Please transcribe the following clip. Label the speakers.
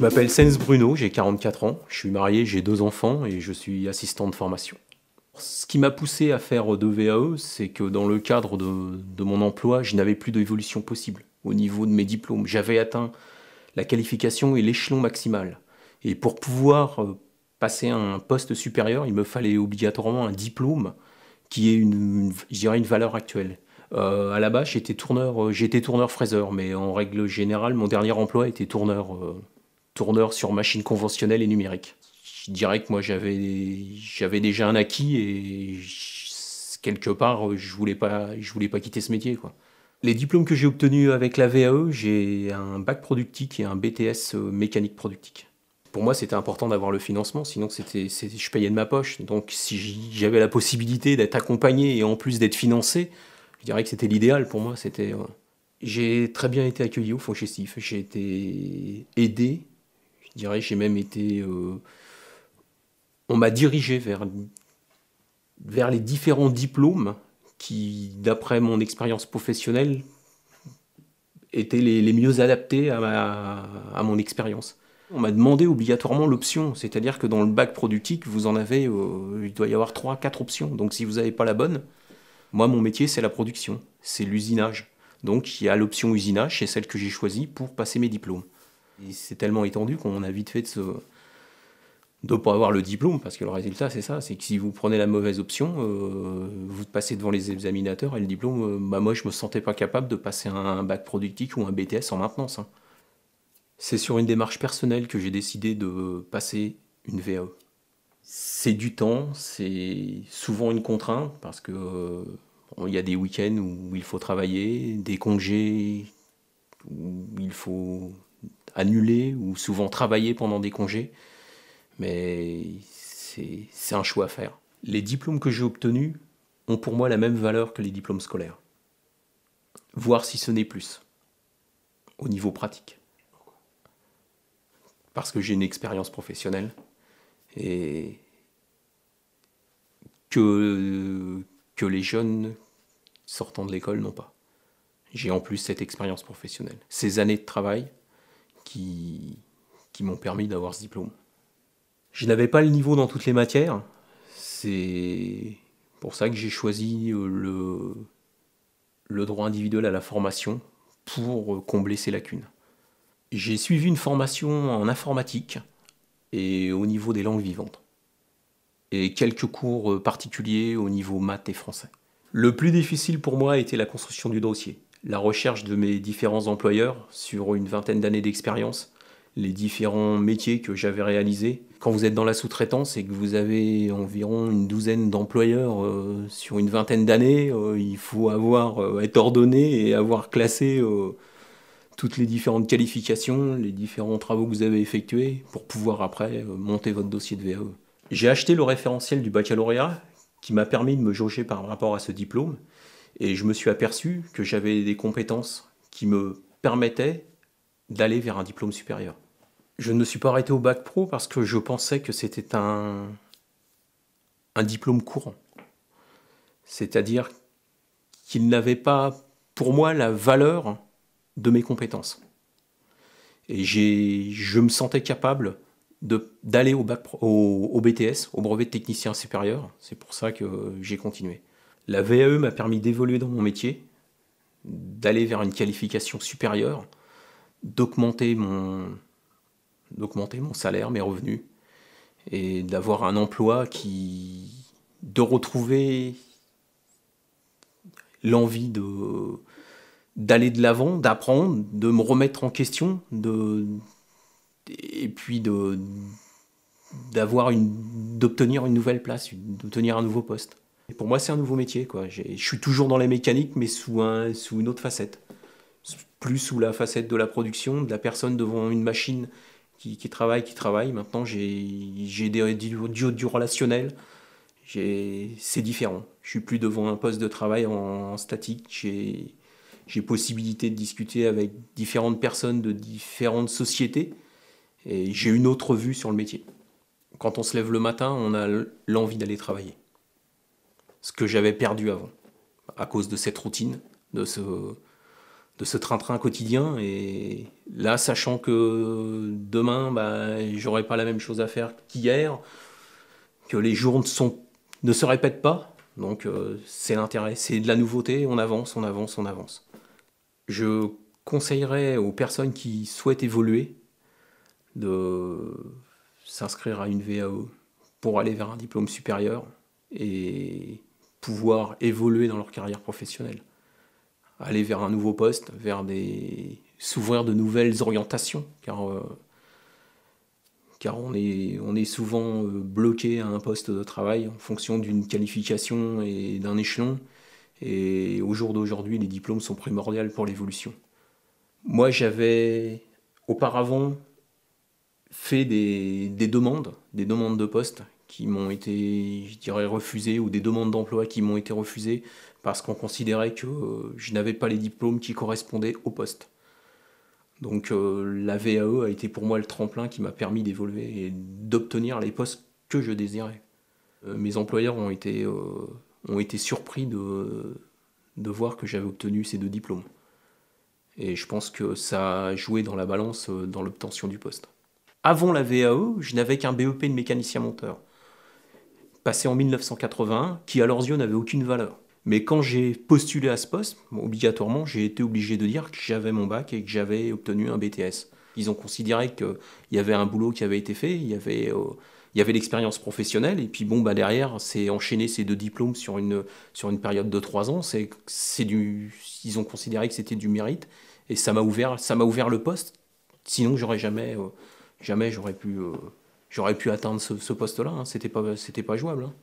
Speaker 1: m'appelle Sens Bruno, j'ai 44 ans, je suis marié, j'ai 2 enfants et je suis assistant de formation. Ce qui m'a poussé à faire de VAE, c'est que dans le cadre de mon emploi, je n'avais plus d'évolution possible au niveau de mes diplômes. J'avais atteint la qualification et l'échelon maximal. Et pour pouvoir passer à un poste supérieur, il me fallait obligatoirement un diplôme qui ait je dirais une valeur actuelle. À la base, j'étais tourneur fraiseur, mais en règle générale, mon dernier emploi était tourneur sur machine conventionnelle et numérique. Je dirais que moi j'avais déjà un acquis et quelque part je voulais pas quitter ce métier quoi. Les diplômes que j'ai obtenus avec la VAE, j'ai un bac productique et un BTS mécanique productique. Pour moi, c'était important d'avoir le financement, sinon je payais de ma poche. Donc si j'avais la possibilité d'être accompagné et en plus d'être financé, je dirais que c'était l'idéal pour moi. J'ai très bien été accueilli au Fongestif. J'ai été aidé. Je dirais, j'ai même été. On m'a dirigé vers les différents diplômes qui, d'après mon expérience professionnelle, étaient les mieux adaptés à mon expérience. On m'a demandé obligatoirement l'option, c'est-à-dire que dans le bac productique, vous en avez, il doit y avoir 3, 4 options. Donc si vous n'avez pas la bonne, moi mon métier c'est la production, c'est l'usinage. Donc il y a l'option usinage, c'est celle que j'ai choisie pour passer mes diplômes. Et c'est tellement étendu qu'on a vite fait de pas avoir le diplôme, parce que le résultat c'est ça, c'est que si vous prenez la mauvaise option, vous passez devant les examinateurs et le diplôme, moi je me sentais pas capable de passer un bac productique ou un BTS en maintenance, hein. C'est sur une démarche personnelle que j'ai décidé de passer une VAE. C'est du temps, c'est souvent une contrainte parce que bon, il y a des week-ends où il faut travailler, des congés où il faut annuler ou souvent travailler pendant des congés, mais c'est un choix à faire. Les diplômes que j'ai obtenus ont pour moi la même valeur que les diplômes scolaires, voire si ce n'est plus, au niveau pratique. Parce que j'ai une expérience professionnelle et que les jeunes sortant de l'école n'ont pas. J'ai en plus cette expérience professionnelle, ces années de travail qui m'ont permis d'avoir ce diplôme. Je n'avais pas le niveau dans toutes les matières, c'est pour ça que j'ai choisi le droit individuel à la formation pour combler ces lacunes. J'ai suivi une formation en informatique et au niveau des langues vivantes. Et quelques cours particuliers au niveau maths et français. Le plus difficile pour moi était la construction du dossier, la recherche de mes différents employeurs sur une vingtaine d'années d'expérience, les différents métiers que j'avais réalisés. Quand vous êtes dans la sous-traitance et que vous avez environ une douzaine d'employeurs sur une vingtaine d'années, il faut être ordonné et avoir classé toutes les différentes qualifications, les différents travaux que vous avez effectués pour pouvoir après monter votre dossier de VAE. J'ai acheté le référentiel du baccalauréat qui m'a permis de me jauger par rapport à ce diplôme et je me suis aperçu que j'avais des compétences qui me permettaient d'aller vers un diplôme supérieur. Je ne me suis pas arrêté au bac pro parce que je pensais que c'était un diplôme courant. C'est-à-dire qu'il n'avait pas pour moi la valeur de mes compétences. Et je me sentais capable d'aller au BTS, au brevet de technicien supérieur. C'est pour ça que j'ai continué. La VAE m'a permis d'évoluer dans mon métier, d'aller vers une qualification supérieure, d'augmenter mon salaire, mes revenus, et d'avoir un emploi de retrouver l'envie d'aller de l'avant, d'apprendre, de me remettre en question, et puis d'obtenir une nouvelle place, d'obtenir un nouveau poste. Et pour moi, c'est un nouveau métier, quoi. Je suis toujours dans les mécaniques, mais sous une autre facette. Plus sous la facette de la production, de la personne devant une machine qui travaille. Maintenant, j'ai du relationnel. C'est différent. Je suis plus devant un poste de travail en statique. J'ai possibilité de discuter avec différentes personnes de différentes sociétés. Et j'ai une autre vue sur le métier. Quand on se lève le matin, on a l'envie d'aller travailler. Ce que j'avais perdu avant, à cause de cette routine, de de ce train-train quotidien. Et là, sachant que demain, j'aurai pas la même chose à faire qu'hier, que les jours ne se répètent pas. Donc c'est l'intérêt, c'est de la nouveauté, on avance, on avance, on avance. Je conseillerais aux personnes qui souhaitent évoluer de s'inscrire à une VAE pour aller vers un diplôme supérieur et pouvoir évoluer dans leur carrière professionnelle. Aller vers un nouveau poste, s'ouvrir de nouvelles orientations, car on est souvent bloqué à un poste de travail en fonction d'une qualification et d'un échelon. Et au jour d'aujourd'hui, les diplômes sont primordiaux pour l'évolution. Moi, j'avais auparavant fait des demandes de poste qui m'ont été, je dirais, refusées, ou des demandes d'emploi qui m'ont été refusées parce qu'on considérait que je n'avais pas les diplômes qui correspondaient au poste. Donc la VAE a été pour moi le tremplin qui m'a permis d'évoluer et d'obtenir les postes que je désirais. Mes employeurs ont été surpris de voir que j'avais obtenu ces 2 diplômes. Et je pense que ça a joué dans la balance dans l'obtention du poste. Avant la VAE, je n'avais qu'un BEP de mécanicien monteur, passé en 1981, qui à leurs yeux n'avait aucune valeur. Mais quand j'ai postulé à ce poste, obligatoirement, j'ai été obligé de dire que j'avais mon bac et que j'avais obtenu un BTS. Ils ont considéré qu'il y avait un boulot qui avait été fait, il y avait l'expérience professionnelle, et puis derrière, c'est enchaîner ces 2 diplômes sur une période de 3 ans. Ils ont considéré que c'était du mérite, et ça m'a ouvert le poste. Sinon, jamais j'aurais pu atteindre ce poste-là, hein. C'était pas jouable, hein.